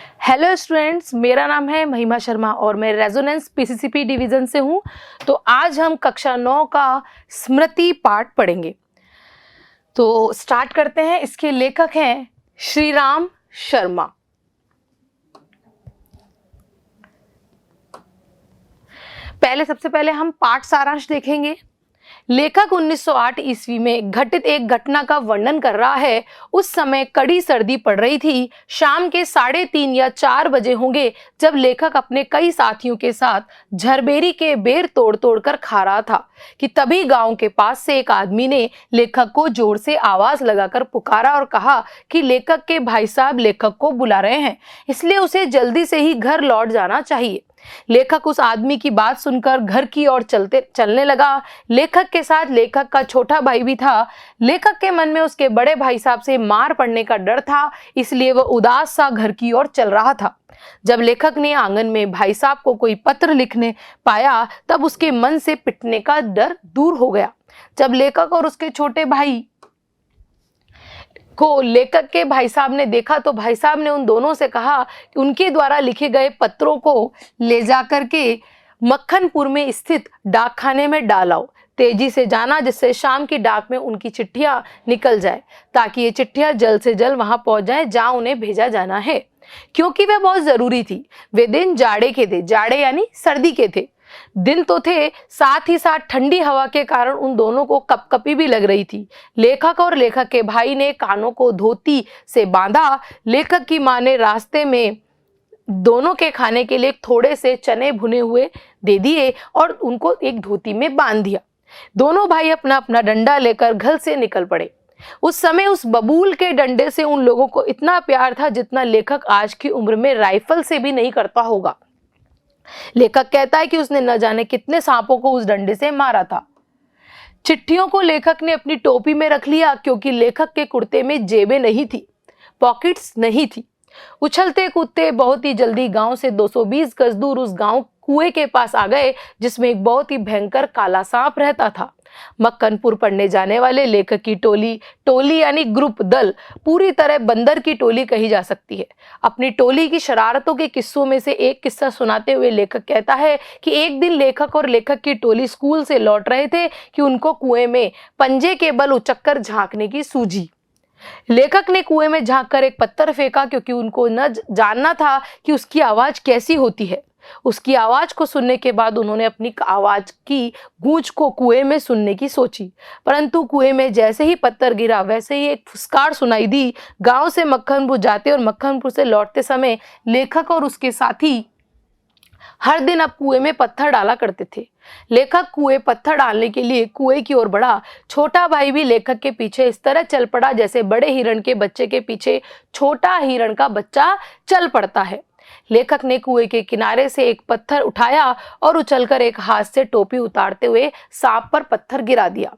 Hello students, मेरा नाम है महिमा शर्मा और मैं रेजोनेंस पीसीसीपी डिवीज़न से हूँ। तो आज हम कक्षा 9 का स्मृति पाठ पढ़ेंगे। तो स्टार्ट करते हैं। इसके लेखक हैं श्रीराम शर्मा। सबसे पहले हम पाठ सारांश देखेंगे। लेखक 1908 ईस्वी में घटित एक घटना का वर्णन कर रहा है। उस समय कड़ी सर्दी पड़ रही थी। शाम के 3:30 या 4 बजे होंगे जब लेखक अपने कई साथियों के साथ झरबेरी के बेर तोड़ तोड़ कर खा रहा था कि तभी गांव के पास से एक आदमी ने लेखक को जोर से आवाज लगाकर पुकारा और कहा कि लेखक के भाई साहब लेखक को बुला रहे हैं, इसलिए उसे जल्दी से ही घर लौट जाना चाहिए। लेखक उस आदमी की बात सुनकर घर की ओर चलने लगा। लेखक के साथ लेखक का छोटा भाई भी था। लेखक के मन में उसके बड़े भाई साहब से मार पड़ने का डर था, इसलिए वह उदास सा घर की ओर चल रहा था। जब लेखक ने आंगन में भाई साहब को कोई पत्र लिखने पाया, तब उसके मन से पिटने का डर दूर हो गया। जब लेखक और उसके छोटे भाई को लेखक के भाई साहब ने देखा तो भाई साहब ने उन दोनों से कहा कि उनके द्वारा लिखे गए पत्रों को ले जाकर के मक्खनपुर में स्थित डाकखाने में डालाओ। तेजी से जाना, जिससे शाम की डाक में उनकी चिट्ठियां निकल जाए, ताकि ये चिट्ठियां जल्द से जल्द वहां पहुंच जाए जहां उन्हें भेजा जाना है, क्योंकि वह बहुत जरूरी थी। वे दिन जाड़े के थे, जाड़े यानी सर्दी के थे। दिन तो थे, साथ ही साथ ठंडी हवा के कारण उन दोनों को कपकपी भी लग रही थी। लेखक और लेखक के भाई ने कानों को धोती से बांधा। लेखक की मां ने रास्ते में दोनों के खाने के लिए थोड़े से चने भुने हुए दे दिए और उनको एक धोती में बांध दिया। दोनों भाई अपना अपना डंडा लेकर घर से निकल पड़े। उस समय उस बबूल के डंडे से उन लोगों को इतना प्यार था जितना लेखक आज की उम्र में राइफल से भी नहीं करता होगा। लेखक कहता है कि उसने न जाने कितने सांपों को उस डंडे से मारा था। चिट्ठियों को लेखक ने अपनी टोपी में रख लिया, क्योंकि लेखक के कुर्ते में जेबें नहीं थी, पॉकेट्स नहीं थी। उछलते कूदते बहुत ही जल्दी गांव से 220 गज दूर उस गांव कुएं के पास आ गए, जिसमें एक बहुत ही भयंकर काला सांप रहता था। मक्खनपुर पढ़ने जाने वाले लेखक की टोली यानी ग्रुप, दल पूरी तरह बंदर की टोली कही जा सकती है। अपनी टोली की शरारतों के किस्सों में से एक किस्सा सुनाते हुए लेखक कहता है कि एक दिन लेखक और लेखक की टोली स्कूल से लौट रहे थे कि उनको कुएं में पंजे के बल उचक्कर झांकने की सूझी। लेखक ने कुएं में झांककर एक पत्थर फेंका, क्योंकि उनको न जानना था कि उसकी आवाज कैसी होती है। उसकी आवाज को सुनने के बाद उन्होंने अपनी आवाज की गूंज को कुएं में सुनने की सोची, परंतु कुएं में जैसे ही पत्थर गिरा वैसे ही एक फुसकार सुनाई दी। गांव से मक्खनपुर जाते और मक्खनपुर से लौटते समय लेखक और उसके साथी हर दिन अब कुएं में पत्थर डाला करते थे। लेखक कुएं पत्थर डालने के लिए कुएं की ओर बढ़ा। छोटा भाई भी लेखक के पीछे इस तरह चल पड़ा जैसे बड़े हिरण के बच्चे के पीछे छोटा हिरण का बच्चा चल पड़ता है। लेखक ने कुएं के किनारे से एक पत्थर उठाया और उछलकर एक हाथ से टोपी उतारते हुए सांप पर पत्थर गिरा दिया,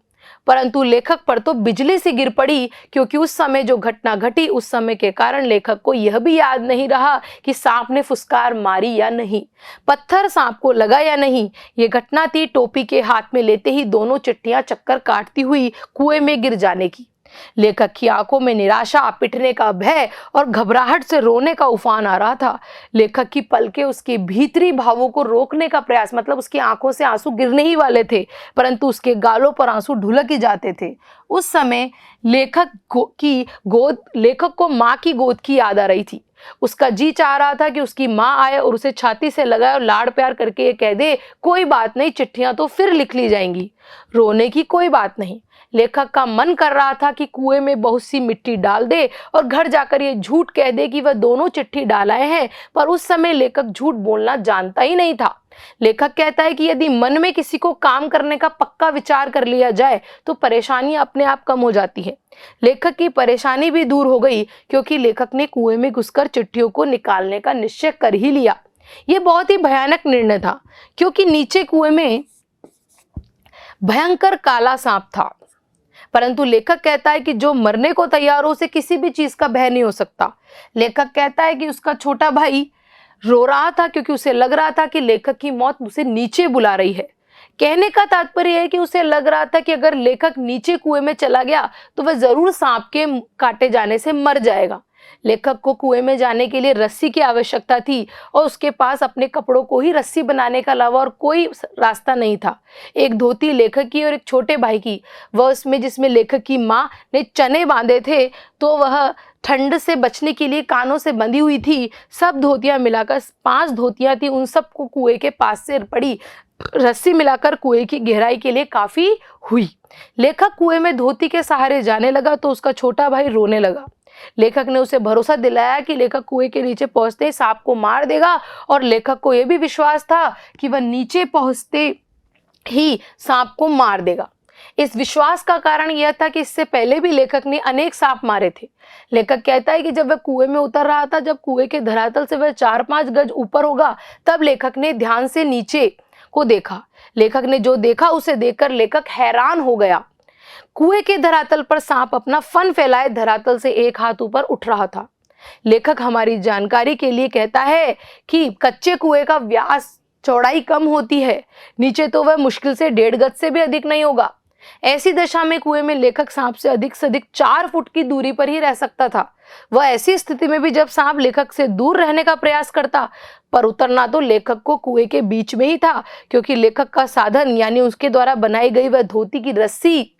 परंतु लेखक पर तो बिजली सी गिर पड़ी, क्योंकि उस समय जो घटना घटी उस समय के कारण लेखक को यह भी याद नहीं रहा कि सांप ने फुसकार मारी या नहीं, पत्थर सांप को लगा या नहीं। ये घटना थी टोपी के हाथ में लेते ही दोनों चिट्ठियां चक्कर काटती हुई कुएं में गिर जाने की। लेखक की आंखों में निराशा, पिटने का भय और घबराहट से रोने का उफान आ रहा था। लेखक की पलकें उसके भीतरी भावों को रोकने का प्रयास, मतलब उसकी आंखों से आंसू गिरने ही वाले थे, परंतु उसके गालों पर आंसू ढुलक ही जाते थे। उस समय लेखक को माँ की गोद की याद आ रही थी। उसका जी चाह रहा था कि उसकी माँ आए और उसे छाती से लगाए और लाड़ प्यार करके ये कह दे, कोई बात नहीं, चिट्ठियां तो फिर लिख ली जाएंगी, रोने की कोई बात नहीं। लेखक का मन कर रहा था कि कुएं में बहुत सी मिट्टी डाल दे और घर जाकर ये झूठ कह दे कि वह दोनों चिट्ठी डालाए हैं, पर उस समय लेखक झूठ बोलना जानता ही नहीं था। लेखक कहता है कि यदि मन में किसी को काम करने का पक्का विचार कर लिया जाए तो परेशानी अपने आप कम हो जाती है। लेखक की परेशानी भी दूर हो गई, क्योंकि लेखक ने कुएं में घुसकर चिट्ठियों को निकालने का निश्चय कर ही लिया। यह बहुत ही भयानक निर्णय था, क्योंकि नीचे कुएं में भयंकर काला सांप था, परंतु लेखक कहता है कि जो मरने को तैयार हो उसे किसी भी चीज का भय नहीं हो सकता। लेखक कहता है कि उसका छोटा भाई रो रहा था, क्योंकि उसे लग रहा था कि लेखक की मौत उसे नीचे बुला रही है। कहने का तात्पर्य है कि उसे लग रहा था कि अगर लेखक नीचे कुएं में चला गया तो वह जरूर सांप के काटे जाने से मर जाएगा। लेखक को कुएं में जाने के लिए रस्सी की आवश्यकता थी और उसके पास अपने कपड़ों को ही रस्सी बनाने के अलावा और कोई रास्ता नहीं था। एक धोती लेखक की और एक छोटे भाई की, वह उसमें जिसमें लेखक की माँ ने चने बांधे थे, तो वह ठंड से बचने के लिए कानों से बंधी हुई थी। सब धोतियां मिलाकर 5 धोतियां थी, उन सबको कुएं के पास से पड़ी रस्सी मिलाकर कुएं की गहराई के लिए काफी हुई। लेखक कुएं में धोती के सहारे जाने लगा तो उसका छोटा भाई रोने लगा। लेखक ने उसे भरोसा दिलाया कि लेखक कुएं के नीचे पहुंचते ही सांप को मार देगा और लेखक को यह भी विश्वास था कि वह नीचे पहुंचते ही सांप को मार देगा। इस विश्वास का कारण यह था कि इससे पहले भी लेखक ने अनेक सांप मारे थे। लेखक कहता है कि जब वह कुएं में उतर रहा था, जब कुएं के धरातल से वह 4-5 गज ऊपर होगा, तब लेखक ने ध्यान से नीचे को देखा। लेखक ने जो देखा उसे देखकर लेखक हैरान हो गया। कुएं के धरातल पर सांप अपना फन फैलाए धरातल से 1 हाथ ऊपर उठ रहा था। लेखक हमारी जानकारी के लिए कहता है कि कच्चे कुएं का व्यास चौड़ाई कम होती है, नीचे तो वह मुश्किल से 1.5 गज से भी अधिक नहीं होगा। ऐसी दशा में कुएं में लेखक सांप से अधिक 4 फुट की दूरी पर ही रह सकता था। वह ऐसी स्थिति में भी जब सांप लेखक से दूर रहने का प्रयास करता, पर उतरना तो लेखक को कुएं के बीच में ही था, क्योंकि लेखक का साधन यानी उसके द्वारा बनाई गई वह धोती की रस्सी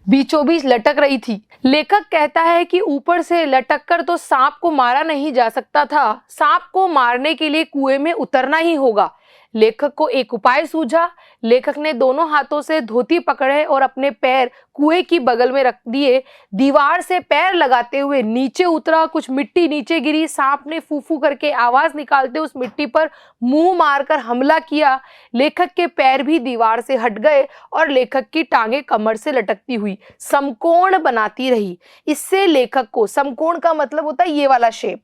बीचों बीच लटक रही थी। लेखक कहता है कि ऊपर से लटककर तो सांप को मारा नहीं जा सकता था, सांप को मारने के लिए कुएं में उतरना ही होगा। लेखक को एक उपाय सूझा। लेखक ने दोनों हाथों से धोती पकड़े और अपने पैर कुएं की बगल में रख दिए। दीवार से पैर लगाते हुए नीचे उतरा, कुछ मिट्टी नीचे गिरी। सांप ने फू फू करके आवाज निकालते उस मिट्टी पर मुंह मारकर हमला किया। लेखक के पैर भी दीवार से हट गए और लेखक की टांगे कमर से लटकती हुई समकोण बनाती रही। इससे लेखक को, समकोण का मतलब होता है ये वाला शेप,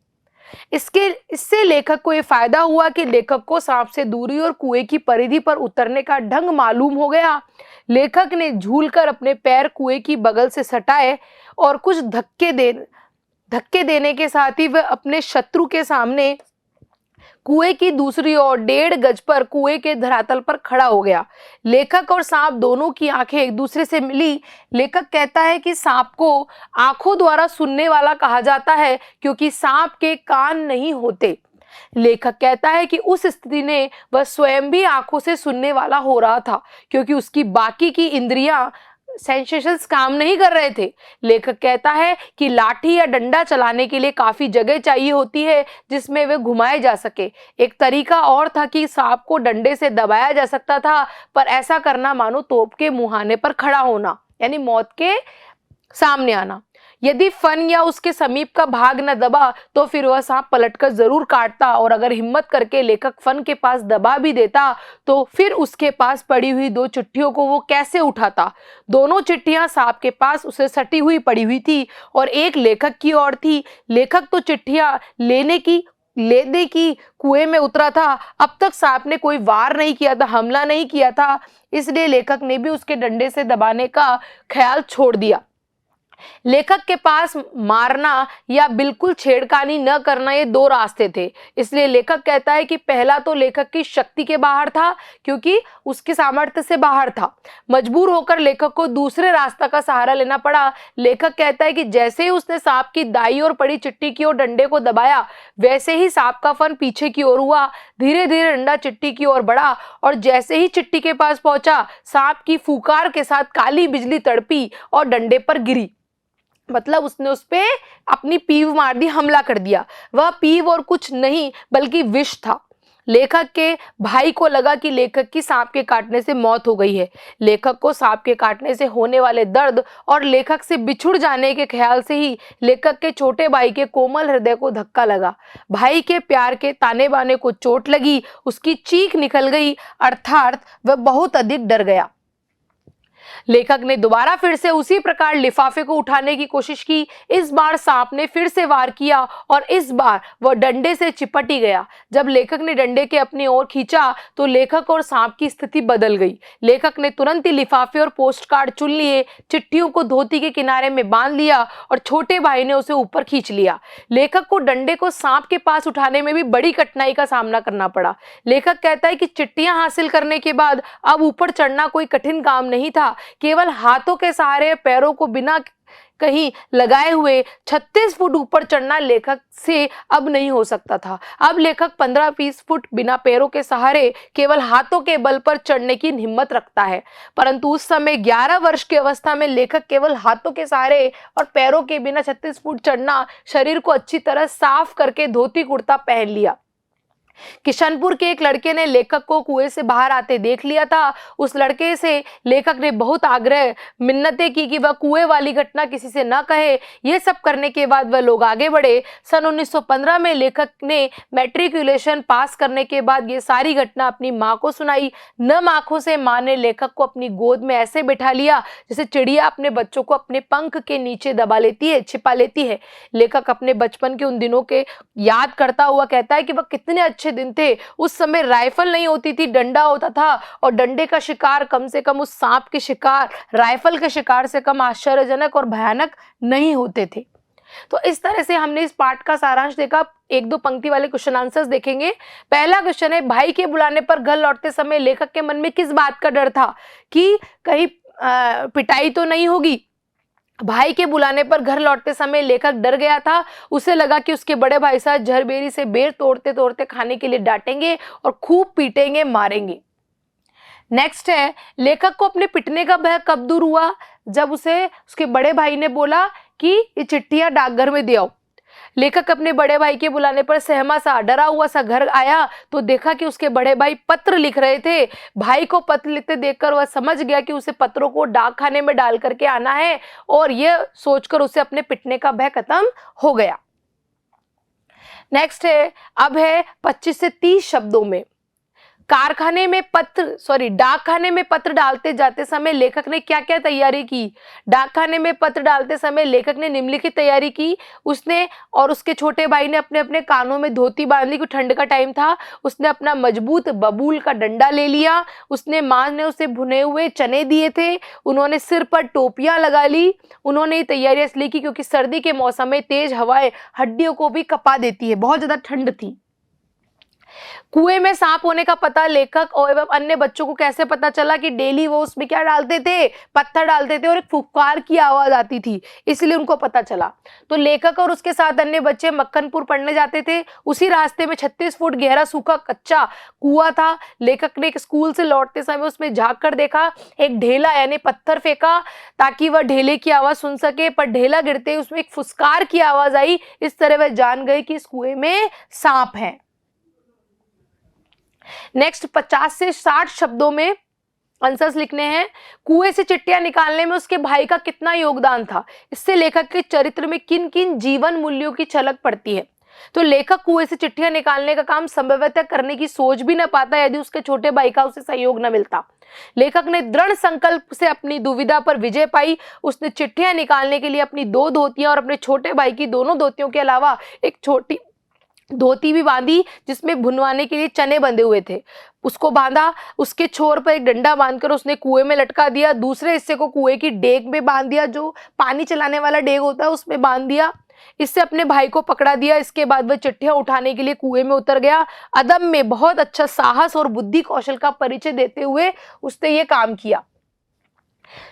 इससे लेखक को यह फायदा हुआ कि लेखक को सांप से दूरी और कुएं की परिधि पर उतरने का ढंग मालूम हो गया। लेखक ने झूलकर अपने पैर कुएं की बगल से सटाए और कुछ धक्के देने के साथ ही वह अपने शत्रु के सामने कुएं की दूसरी ओर 1.5 गज पर कुएं के धरातल पर खड़ा हो गया। लेखक और सांप दोनों की आंखें एक दूसरे से मिली। लेखक कहता है कि सांप को आंखों द्वारा सुनने वाला कहा जाता है, क्योंकि सांप के कान नहीं होते। लेखक कहता है कि उस स्थिति ने वह स्वयं भी आंखों से सुनने वाला हो रहा था, क्योंकि उसकी बाकी की इंद्रियां सेंसेशंस काम नहीं कर रहे थे। लेखक कहता है कि लाठी या डंडा चलाने के लिए काफी जगह चाहिए होती है जिसमें वे घुमाए जा सके। एक तरीका और था कि सांप को डंडे से दबाया जा सकता था, पर ऐसा करना मानो तोप के मुहाने पर खड़ा होना, यानी मौत के सामने आना। यदि फन या उसके समीप का भाग न दबा तो फिर वह सांप पलटकर जरूर काटता, और अगर हिम्मत करके लेखक फन के पास दबा भी देता तो फिर उसके पास पड़ी हुई 2 चिट्ठियों को वो कैसे उठाता। दोनों चिट्ठियां सांप के पास उसे सटी हुई पड़ी हुई थी और एक लेखक की ओर थी। लेखक तो चिट्ठियां लेने की कुएं में उतरा था। अब तक सांप ने कोई वार नहीं किया था, हमला नहीं किया था, इसलिए लेखक ने भी उसके डंडे से दबाने का ख्याल छोड़ दिया। लेखक के पास मारना या बिल्कुल छेड़खानी न करना, ये 2 रास्ते थे। इसलिए लेखक कहता है कि पहला तो लेखक की शक्ति के बाहर था, क्योंकि उसके सामर्थ्य से बाहर था। मजबूर होकर लेखक को दूसरे रास्ता का सहारा लेना पड़ा। लेखक कहता है कि जैसे ही उसने सांप की दाईं ओर पड़ी चिट्ठी की ओर डंडे को दबाया, वैसे ही सांप का फन पीछे की ओर हुआ। धीरे धीरे डंडा चिट्ठी की ओर बढ़ा और जैसे ही चिट्ठी के पास पहुंचा, सांप की फुकार के साथ काली बिजली तड़पी और डंडे पर गिरी। मतलब उसने उस पे अपनी पीव मार दी, हमला कर दिया। वह पीव और कुछ नहीं बल्कि विष था। लेखक के भाई को लगा कि लेखक की सांप के काटने से मौत हो गई है। लेखक को सांप के काटने से होने वाले दर्द और लेखक से बिछुड़ जाने के ख्याल से ही लेखक के छोटे भाई के कोमल हृदय को धक्का लगा। भाई के प्यार के ताने बाने को चोट लगी, उसकी चीख निकल गई, अर्थात वह बहुत अधिक डर गया। लेखक ने दोबारा फिर से उसी प्रकार लिफाफे को उठाने की कोशिश की। इस बार सांप ने फिर से वार किया और इस बार वह डंडे से चिपट ही गया। जब लेखक ने डंडे के अपनी ओर खींचा तो लेखक और सांप की स्थिति बदल गई। लेखक ने तुरंत ही लिफाफे और पोस्ट कार्ड चुन लिए, चिट्ठियों को धोती के किनारे में बांध लिया और छोटे भाई ने उसे ऊपर खींच लिया। लेखक को डंडे को सांप के पास उठाने में भी बड़ी कठिनाई का सामना करना पड़ा। लेखक कहता है कि चिट्ठियां हासिल करने के बाद अब ऊपर चढ़ना कोई कठिन काम नहीं था। केवल हाथों के सहारे पैरों को बिना कहीं लगाए हुए 36 फुट ऊपर चढ़ना लेखक से अब नहीं हो सकता था। अब लेखक 15-20 फुट बिना पैरों के सहारे केवल हाथों के बल पर चढ़ने की हिम्मत रखता है। परंतु उस समय 11 वर्ष की अवस्था में लेखक केवल हाथों के सहारे और पैरों के बिना 36 फुट चढ़ना, शरीर को अच्छी तरह साफ करके धोती कुर्ता पहन लिया। किशनपुर के एक लड़के ने लेखक को कुएं से बाहर आते देख लिया था। उस लड़के से लेखक ने बहुत आग्रह मिन्नतें की कि वह कुएं वाली घटना किसी से न कहे। ये सब करने के बाद वह लोग आगे बढ़े। सन 1915 में लेखक ने मैट्रिकुलेशन पास करने के बाद ये सारी घटना अपनी माँ को सुनाई। नम आंखों से माँ ने लेखक को अपनी गोद में ऐसे बिठा लिया जैसे चिड़िया अपने बच्चों को अपने पंख के नीचे दबा लेती है, छिपा लेती है। लेखक अपने बचपन के उन दिनों के याद करता हुआ कहता है कि वह कितने अच्छे दिन थे। उस समय राइफल नहीं होती थी, डंडा होता था, और डंडे का शिकार कम से कम उस सांप के शिकार राइफल के शिकार से कम आश्चर्यजनक और भयानक नहीं होते थे। तो इस तरह से हमने इस पाठ का सारांश देखा। एक दो पंक्ति वाले क्वेश्चन आंसर्स देखेंगे। पहला क्वेश्चन है, भाई के बुलाने पर घर लौटते समय लेखक के मन में किस बात का डर था? कि कहीं पिटाई तो नहीं होगी। भाई के बुलाने पर घर लौटते समय लेखक डर गया था। उसे लगा कि उसके बड़े भाई साहब झरबेरी से बेर तोड़ते तोड़ते खाने के लिए डांटेंगे और खूब पीटेंगे, मारेंगे। नेक्स्ट है, लेखक को अपने पिटने का भय कब दूर हुआ? जब उसे उसके बड़े भाई ने बोला कि ये चिट्ठियां डाकघर में दे आओ। लेखक अपने बड़े भाई के बुलाने पर सहमा सा, डरा हुआ सा घर आया तो देखा कि उसके बड़े भाई पत्र लिख रहे थे। भाई को पत्र लिखते देखकर वह समझ गया कि उसे पत्रों को डाक खाने में डाल करके आना है, और यह सोचकर उसे अपने पिटने का भय खत्म हो गया। नेक्स्ट है, अब है 25 से 30 शब्दों में। डाकखाने में पत्र डालते जाते समय लेखक ने क्या क्या तैयारी की? डाकखाने में पत्र डालते समय लेखक ने निम्नलिखित तैयारी की। उसने और उसके छोटे भाई ने अपने अपने कानों में धोती बांध ली, क्योंकि ठंड का टाइम था। उसने अपना मजबूत बबूल का डंडा ले लिया। उसने माँ ने उसे भुने हुए चने दिए थे। उन्होंने सिर पर टोपियां लगा ली। उन्होंने ये तैयारी इसलिए की क्योंकि सर्दी के मौसम में तेज हवाएं हड्डियों को भी कपा देती है, बहुत ज्यादा ठंड थी। कुएं में सांप होने का पता लेखक और एवं अन्य बच्चों को कैसे पता चला? कि डेली वो उसमें क्या डालते थे, पत्थर डालते थे और एक फुफकार की आवाज आती थी, इसलिए उनको पता चला। तो लेखक और उसके साथ अन्य बच्चे मक्खनपुर पढ़ने जाते थे। उसी रास्ते में 36 फुट गहरा सूखा कच्चा कुआं था। लेखक ने स्कूल से लौटते समय उसमें झांक कर देखा, एक ढेला यानी पत्थर फेंका ताकि वह ढेले की आवाज सुन सके, पर ढेला गिरते ही उसमें एक फुसकार की आवाज आई। इस तरह वह जान गए कि इस कुएं में सांप है। नेक्स्ट 50 से 60 शब्दों में आंसर्स लिखने हैं। कुएं से चिट्ठियां निकालने में उसके भाई का कितना योगदान था? इससे लेखक के चरित्र में किन किन जीवन मूल्यों की झलक पड़ती है? तो लेखक कुएं से चिट्ठियां निकालने का काम संभवतः करने की सोच भी न पाता यदि उसके छोटे भाई का उसे सहयोग न मिलता। लेखक ने दृढ़ संकल्प से अपनी दुविधा पर विजय पाई। उसने चिट्ठियां निकालने के लिए अपनी 2 धोतियां और अपने छोटे भाई की दोनों धोतियों के अलावा एक छोटी धोती भी बांधी जिसमें भुनवाने के लिए चने बंधे हुए थे, उसको बांधा। उसके छोर पर एक डंडा बांधकर उसने कुएं में लटका दिया। दूसरे हिस्से को कुएं की डेग में बांध दिया, जो पानी चलाने वाला डेग होता है उसमें बांध दिया। इससे अपने भाई को पकड़ा दिया। इसके बाद वह चिट्ठियां उठाने के लिए कुएं में उतर गया। अदब में बहुत अच्छा साहस और बुद्धि कौशल का परिचय देते हुए उसने ये काम किया।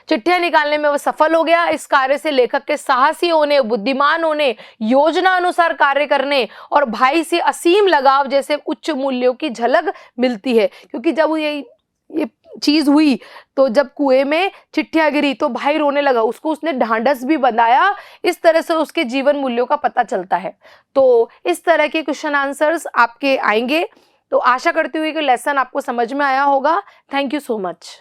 चिट्ठियां निकालने में वह सफल हो गया। इस कार्य से लेखक के साहसी होने, बुद्धिमान होने, योजना अनुसार कार्य करने और भाई से असीम लगाव जैसे उच्च मूल्यों की झलक मिलती है। क्योंकि जब ये चीज हुई तो जब कुएं में चिट्ठियां गिरी तो भाई रोने लगा, उसको उसने ढांढस भी बंधाया। इस तरह से उसके जीवन मूल्यों का पता चलता है। तो इस तरह के क्वेश्चन आंसर्स आपके आएंगे। तो आशा करती हूँ कि लेसन आपको समझ में आया होगा। Thank you so much.